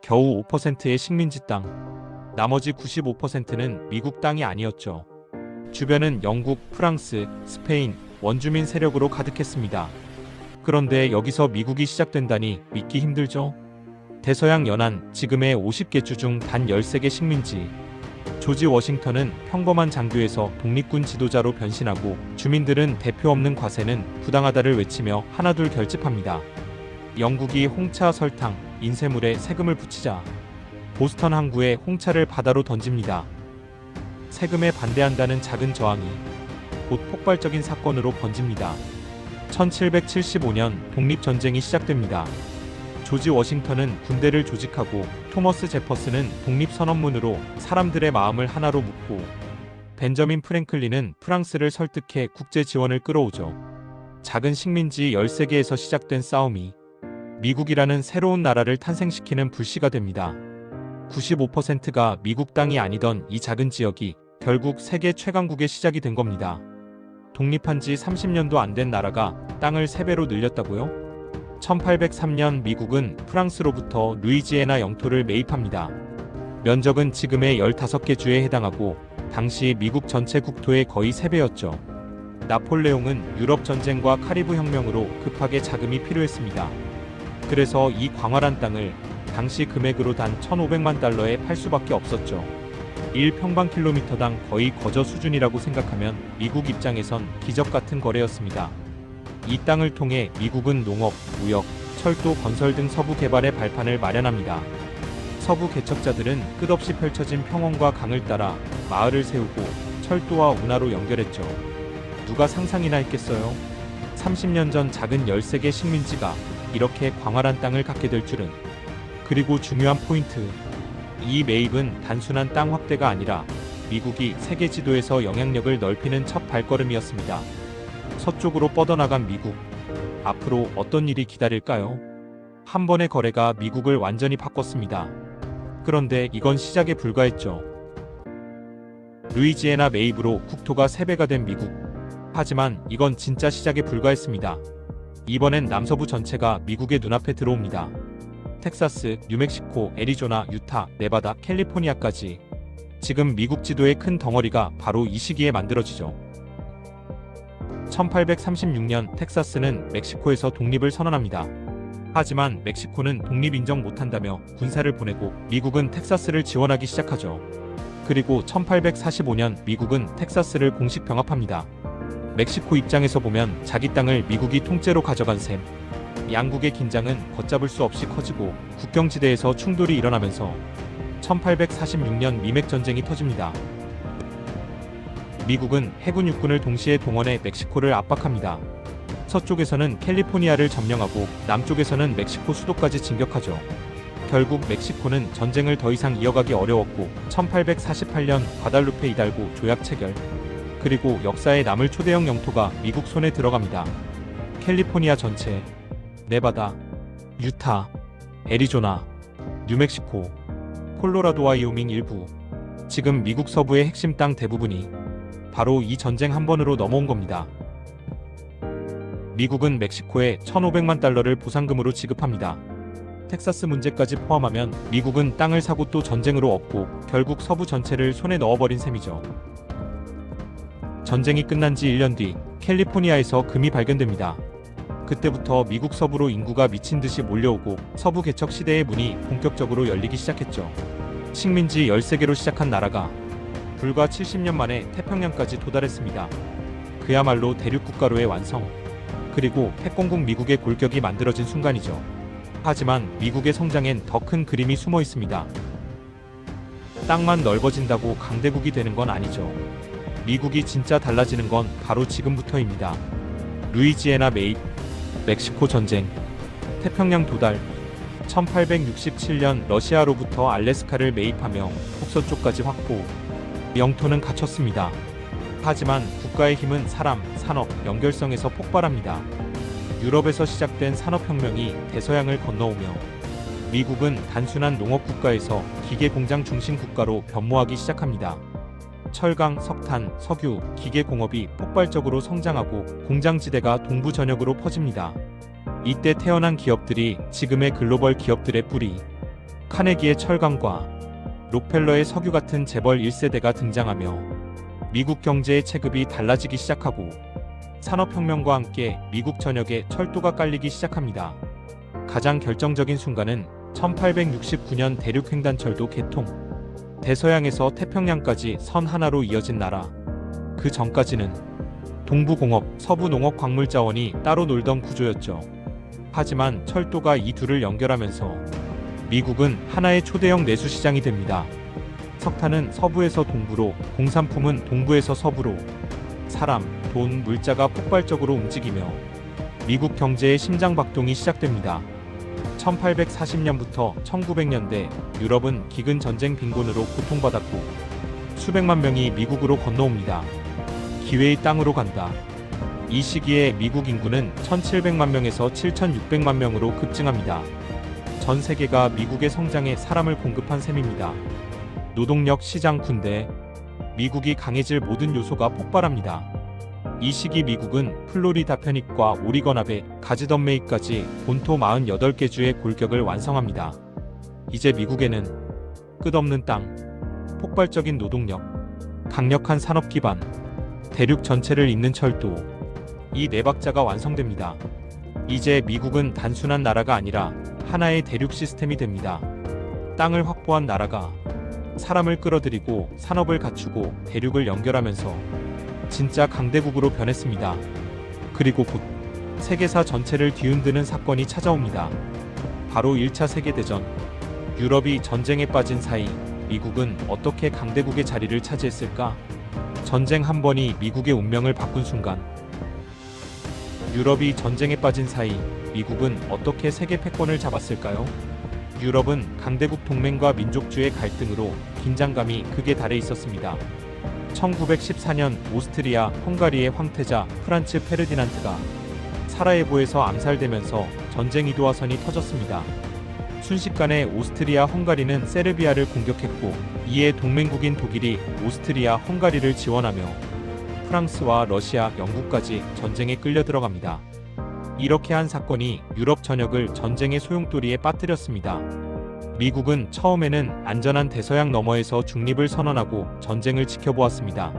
겨우 5%의 식민지 땅, 나머지 95%는 미국 땅이 아니었죠. 주변은 영국, 프랑스, 스페인, 원주민 세력으로 가득했습니다. 그런데 여기서 미국이 시작된다니 믿기 힘들죠? 대서양 연안, 지금의 50개 주 중 단 13개 식민지. 조지 워싱턴은 평범한 장교에서 독립군 지도자로 변신하고 주민들은 대표 없는 과세는 부당하다를 외치며 하나둘 결집합니다. 영국이 홍차, 설탕, 인쇄물에 세금을 붙이자 보스턴 항구에 홍차를 바다로 던집니다. 세금에 반대한다는 작은 저항이 곧 폭발적인 사건으로 번집니다. 1775년 독립전쟁이 시작됩니다. 조지 워싱턴은 군대를 조직하고 토머스 제퍼슨은 독립선언문으로 사람들의 마음을 하나로 묶고 벤저민 프랭클린은 프랑스를 설득해 국제 지원을 끌어오죠. 작은 식민지 13개에서 시작된 싸움이 미국이라는 새로운 나라를 탄생시키는 불씨가 됩니다. 95%가 미국 땅이 아니던 이 작은 지역이 결국 세계 최강국의 시작이 된 겁니다. 독립한 지 30년도 안 된 나라가 땅을 3배로 늘렸다고요? 1803년 미국은 프랑스로부터 루이지애나 영토를 매입합니다. 면적은 지금의 15개 주에 해당하고 당시 미국 전체 국토의 거의 3배였죠. 나폴레옹은 유럽 전쟁과 카리브 혁명으로 급하게 자금이 필요했습니다. 그래서 이 광활한 땅을 당시 금액으로 단 1,500만 달러에 팔 수밖에 없었죠. 1평방킬로미터당 거의 거저 수준이라고 생각하면 미국 입장에선 기적 같은 거래였습니다. 이 땅을 통해 미국은 농업, 무역, 철도 건설 등 서부 개발의 발판을 마련합니다. 서부 개척자들은 끝없이 펼쳐진 평원과 강을 따라 마을을 세우고 철도와 운하로 연결했죠. 누가 상상이나 했겠어요? 30년 전 작은 13개 식민지가 이렇게 광활한 땅을 갖게 될 줄은. 그리고 중요한 포인트. 이 매입은 단순한 땅 확대가 아니라 미국이 세계 지도에서 영향력을 넓히는 첫 발걸음이었습니다. 서쪽으로 뻗어나간 미국. 앞으로 어떤 일이 기다릴까요? 한 번의 거래가 미국을 완전히 바꿨습니다. 그런데 이건 시작에 불과했죠. 루이지애나 매입으로 국토가 3배가 된 미국. 하지만 이건 진짜 시작에 불과했습니다. 이번엔 남서부 전체가 미국의 눈앞에 들어옵니다. 텍사스, 뉴멕시코, 애리조나, 유타, 네바다, 캘리포니아까지. 지금 미국 지도의 큰 덩어리가 바로 이 시기에 만들어지죠. 1836년 텍사스는 멕시코에서 독립을 선언합니다. 하지만 멕시코는 독립 인정 못한다며 군사를 보내고 미국은 텍사스를 지원하기 시작하죠. 그리고 1845년 미국은 텍사스를 공식 병합합니다. 멕시코 입장에서 보면 자기 땅을 미국이 통째로 가져간 셈. 양국의 긴장은 걷잡을 수 없이 커지고 국경지대에서 충돌이 일어나면서 1846년 미맥 전쟁이 터집니다. 미국은 해군 육군을 동시에 동원해 멕시코를 압박합니다. 서쪽에서는 캘리포니아를 점령하고 남쪽에서는 멕시코 수도까지 진격하죠. 결국 멕시코는 전쟁을 더 이상 이어가기 어려웠고 1848년 과달루페 이달고 조약 체결. 그리고 역사에 남을 초대형 영토가 미국 손에 들어갑니다. 캘리포니아 전체, 네바다, 유타, 애리조나, 뉴멕시코, 콜로라도와 와이오밍 일부. 지금 미국 서부의 핵심 땅 대부분이 바로 이 전쟁 한 번으로 넘어온 겁니다. 미국은 멕시코에 1,500만 달러를 보상금으로 지급합니다. 텍사스 문제까지 포함하면 미국은 땅을 사고 또 전쟁으로 얻고 결국 서부 전체를 손에 넣어버린 셈이죠. 전쟁이 끝난 지 1년 뒤 캘리포니아에서 금이 발견됩니다. 그때부터 미국 서부로 인구가 미친 듯이 몰려오고 서부 개척 시대의 문이 본격적으로 열리기 시작했죠. 식민지 13개로 시작한 나라가 불과 70년 만에 태평양까지 도달했습니다. 그야말로 대륙국가로의 완성. 그리고 핵공국 미국의 골격이 만들어진 순간이죠. 하지만 미국의 성장엔 더 큰 그림이 숨어 있습니다. 땅만 넓어진다고 강대국이 되는 건 아니죠. 미국이 진짜 달라지는 건 바로 지금부터입니다. 루이지애나 매입, 멕시코 전쟁, 태평양 도달, 1867년 러시아로부터 알래스카를 매입하며 북서쪽까지 확보, 영토는 갖췄습니다. 하지만 국가의 힘은 사람, 산업, 연결성에서 폭발합니다. 유럽에서 시작된 산업혁명이 대서양을 건너오며 미국은 단순한 농업국가에서 기계공장 중심 국가로 변모하기 시작합니다. 철강, 석탄, 석유, 기계공업이 폭발적으로 성장하고 공장지대가 동부 전역으로 퍼집니다. 이때 태어난 기업들이 지금의 글로벌 기업들의 뿌리. 카네기의 철강과 록펠러의 석유 같은 재벌 1세대가 등장하며 미국 경제의 체급이 달라지기 시작하고 산업혁명과 함께 미국 전역에 철도가 깔리기 시작합니다. 가장 결정적인 순간은 1869년 대륙횡단철도 개통. 대서양에서 태평양까지 선 하나로 이어진 나라. 그 전까지는 동부공업, 서부농업광물자원이 따로 놀던 구조였죠. 하지만 철도가 이 둘을 연결하면서 미국은 하나의 초대형 내수시장이 됩니다. 석탄은 서부에서 동부로, 공산품은 동부에서 서부로 사람, 돈, 물자가 폭발적으로 움직이며 미국 경제의 심장박동이 시작됩니다. 1840년부터 1900년대 유럽은 기근 전쟁 빈곤으로 고통받았고 수백만 명이 미국으로 건너옵니다. 기회의 땅으로 간다. 이 시기에 미국 인구는 1700만 명에서 7600만 명으로 급증합니다. 전 세계가 미국의 성장에 사람을 공급한 셈입니다. 노동력, 시장, 군대, 미국이 강해질 모든 요소가 폭발합니다. 이 시기 미국은 플로리다 편입과 오리건 아베, 가지던메이까지 본토 48개 주의 골격을 완성합니다. 이제 미국에는 끝없는 땅, 폭발적인 노동력, 강력한 산업 기반, 대륙 전체를 잇는 철도, 이 네 박자가 완성됩니다. 이제 미국은 단순한 나라가 아니라 하나의 대륙 시스템이 됩니다. 땅을 확보한 나라가 사람을 끌어들이고 산업을 갖추고 대륙을 연결하면서 진짜 강대국으로 변했습니다. 그리고 곧 세계사 전체를 뒤흔드는 사건이 찾아옵니다. 바로 1차 세계대전. 유럽이 전쟁에 빠진 사이 미국은 어떻게 강대국의 자리를 차지했을까? 전쟁 한 번이 미국의 운명을 바꾼 순간. 유럽이 전쟁에 빠진 사이 미국은 어떻게 세계 패권을 잡았을까요? 유럽은 강대국 동맹과 민족주의 갈등으로 긴장감이 극에 달해 있었습니다. 1914년 오스트리아 헝가리의 황태자 프란츠 페르디난트가 사라예보에서 암살되면서 전쟁 이도화선이 터졌습니다. 순식간에 오스트리아 헝가리는 세르비아를 공격했고 이에 동맹국인 독일이 오스트리아 헝가리를 지원하며 프랑스와 러시아, 영국까지 전쟁에 끌려 들어갑니다. 이렇게 한 사건이 유럽 전역을 전쟁의 소용돌이에 빠뜨렸습니다. 미국은 처음에는 안전한 대서양 너머에서 중립을 선언하고 전쟁을 지켜보았습니다.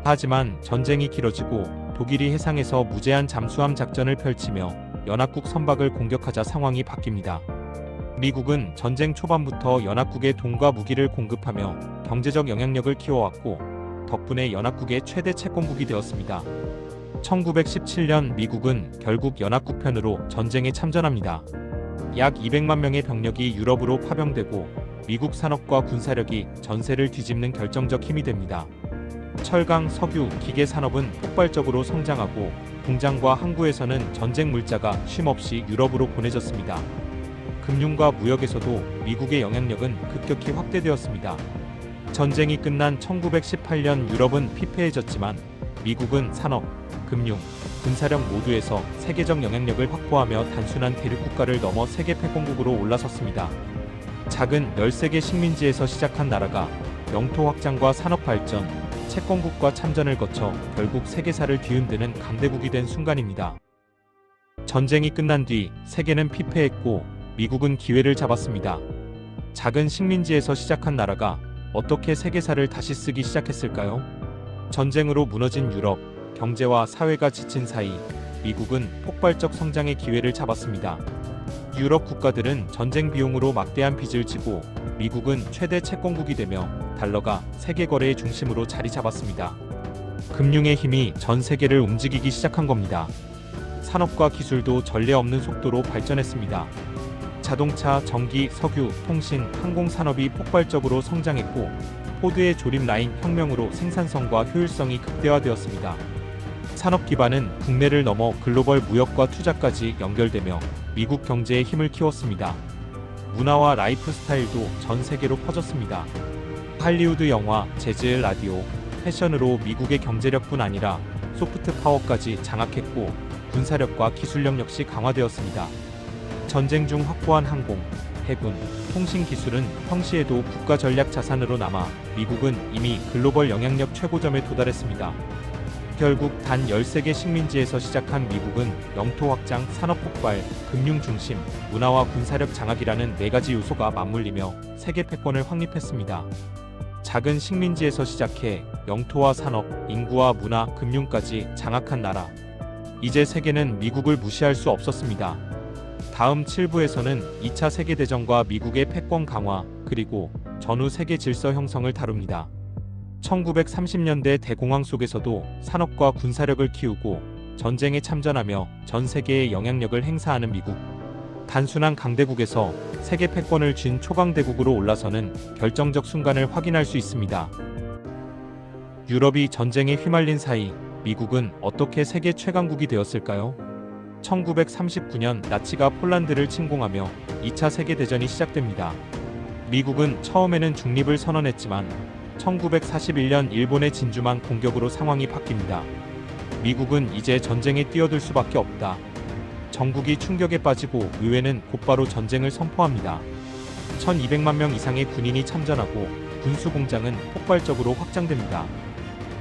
하지만 전쟁이 길어지고 독일이 해상에서 무제한 잠수함 작전을 펼치며 연합국 선박을 공격하자 상황이 바뀝니다. 미국은 전쟁 초반부터 연합국에 돈과 무기를 공급하며 경제적 영향력을 키워왔고 덕분에 연합국의 최대 채권국이 되었습니다. 1917년 미국은 결국 연합국 편으로 전쟁에 참전합니다. 약 200만 명의 병력이 유럽으로 파병되고 미국 산업과 군사력이 전세를 뒤집는 결정적 힘이 됩니다. 철강, 석유, 기계 산업은 폭발적으로 성장하고 공장과 항구에서는 전쟁 물자가 쉼없이 유럽으로 보내졌습니다. 금융과 무역에서도 미국의 영향력은 급격히 확대되었습니다. 전쟁이 끝난 1918년 유럽은 피폐해졌지만 미국은 산업, 금융, 군사력 모두에서 세계적 영향력을 확보하며 단순한 대륙국가를 넘어 세계 패권국으로 올라섰습니다. 작은 13개 식민지에서 시작한 나라가 영토 확장과 산업 발전, 채권국과 참전을 거쳐 결국 세계사를 뒤흔드는 강대국이 된 순간입니다. 전쟁이 끝난 뒤 세계는 피폐했고 미국은 기회를 잡았습니다. 작은 식민지에서 시작한 나라가 어떻게 세계사를 다시 쓰기 시작했을까요? 전쟁으로 무너진 유럽, 경제와 사회가 지친 사이 미국은 폭발적 성장의 기회를 잡았습니다. 유럽 국가들은 전쟁 비용으로 막대한 빚을 지고 미국은 최대 채권국이 되며 달러가 세계 거래의 중심으로 자리 잡았습니다. 금융의 힘이 전 세계를 움직이기 시작한 겁니다. 산업과 기술도 전례 없는 속도로 발전했습니다. 자동차, 전기, 석유, 통신, 항공 산업이 폭발적으로 성장했고 포드의 조립 라인 혁명으로 생산성과 효율성이 극대화되었습니다. 산업 기반은 국내를 넘어 글로벌 무역과 투자까지 연결되며 미국 경제에 힘을 키웠습니다. 문화와 라이프 스타일도 전 세계로 퍼졌습니다. 할리우드 영화, 재즈, 라디오, 패션으로 미국의 경제력뿐 아니라 소프트 파워까지 장악했고 군사력과 기술력 역시 강화되었습니다. 전쟁 중 확보한 항공, 해군, 통신 기술은 평시에도 국가 전략 자산으로 남아 미국은 이미 글로벌 영향력 최고점에 도달했습니다. 결국 단 13개 식민지에서 시작한 미국은 영토 확장, 산업 폭발, 금융 중심, 문화와 군사력 장악이라는 4가지 요소가 맞물리며 세계 패권을 확립했습니다. 작은 식민지에서 시작해 영토와 산업, 인구와 문화, 금융까지 장악한 나라. 이제 세계는 미국을 무시할 수 없었습니다. 다음 7부에서는 2차 세계대전과 미국의 패권 강화, 그리고 전후 세계 질서 형성을 다룹니다. 1930년대 대공황 속에서도 산업과 군사력을 키우고 전쟁에 참전하며 전 세계에 영향력을 행사하는 미국. 단순한 강대국에서 세계 패권을 쥔 초강대국으로 올라서는 결정적 순간을 확인할 수 있습니다. 유럽이 전쟁에 휘말린 사이 미국은 어떻게 세계 최강국이 되었을까요? 1939년 나치가 폴란드를 침공하며 2차 세계대전이 시작됩니다. 미국은 처음에는 중립을 선언했지만 1941년 일본의 진주만 공격으로 상황이 바뀝니다. 미국은 이제 전쟁에 뛰어들 수밖에 없다. 전국이 충격에 빠지고 의회는 곧바로 전쟁을 선포합니다. 1200만 명 이상의 군인이 참전하고 군수공장은 폭발적으로 확장됩니다.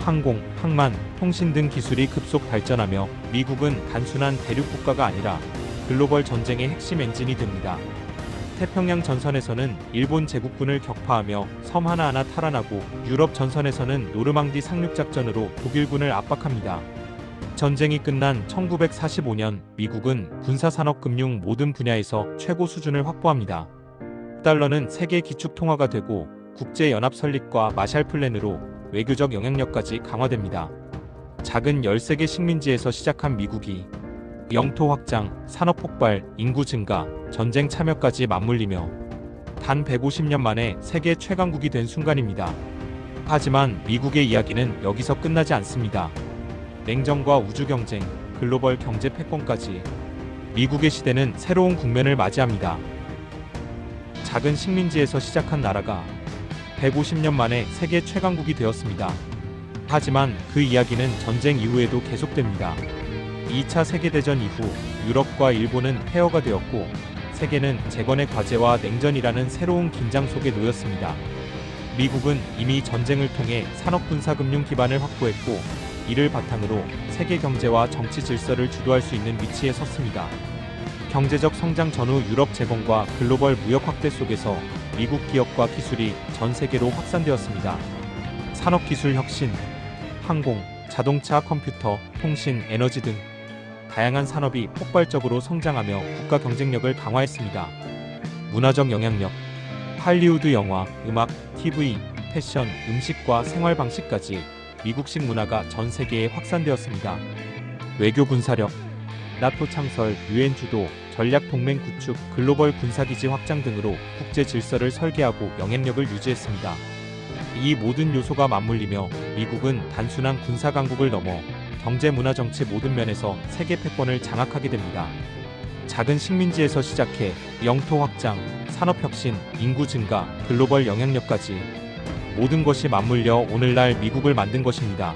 항공, 항만, 통신 등 기술이 급속 발전하며 미국은 단순한 대륙 국가가 아니라 글로벌 전쟁의 핵심 엔진이 됩니다. 태평양 전선에서는 일본 제국군을 격파하며 섬 하나하나 탈환하고 유럽 전선에서는 노르망디 상륙작전으로 독일군을 압박합니다. 전쟁이 끝난 1945년 미국은 군사산업금융 모든 분야에서 최고 수준을 확보합니다. 달러는 세계 기축통화가 되고 국제연합 설립과 마샬 플랜으로 외교적 영향력까지 강화됩니다. 작은 13개 식민지에서 시작한 미국이 영토 확장, 산업 폭발, 인구 증가, 전쟁 참여까지 맞물리며 단 150년 만에 세계 최강국이 된 순간입니다. 하지만 미국의 이야기는 여기서 끝나지 않습니다. 냉전과 우주 경쟁, 글로벌 경제 패권까지 미국의 시대는 새로운 국면을 맞이합니다. 작은 식민지에서 시작한 나라가 150년 만에 세계 최강국이 되었습니다. 하지만 그 이야기는 전쟁 이후에도 계속됩니다. 2차 세계대전 이후 유럽과 일본은 폐허가 되었고 세계는 재건의 과제와 냉전이라는 새로운 긴장 속에 놓였습니다. 미국은 이미 전쟁을 통해 산업군사금융 기반을 확보했고 이를 바탕으로 세계 경제와 정치 질서를 주도할 수 있는 위치에 섰습니다. 경제적 성장 전후 유럽 재건과 글로벌 무역 확대 속에서 미국 기업과 기술이 전 세계로 확산되었습니다. 산업기술 혁신, 항공, 자동차, 컴퓨터, 통신, 에너지 등 다양한 산업이 폭발적으로 성장하며 국가 경쟁력을 강화했습니다. 문화적 영향력, 할리우드 영화, 음악, TV, 패션, 음식과 생활 방식까지 미국식 문화가 전 세계에 확산되었습니다. 외교 군사력, 나토 창설, 유엔 주도, 전략 동맹 구축, 글로벌 군사기지 확장 등으로 국제 질서를 설계하고 영향력을 유지했습니다. 이 모든 요소가 맞물리며 미국은 단순한 군사 강국을 넘어 경제, 문화, 정치 모든 면에서 세계 패권을 장악하게 됩니다. 작은 식민지에서 시작해 영토 확장, 산업 혁신, 인구 증가, 글로벌 영향력까지 모든 것이 맞물려 오늘날 미국을 만든 것입니다.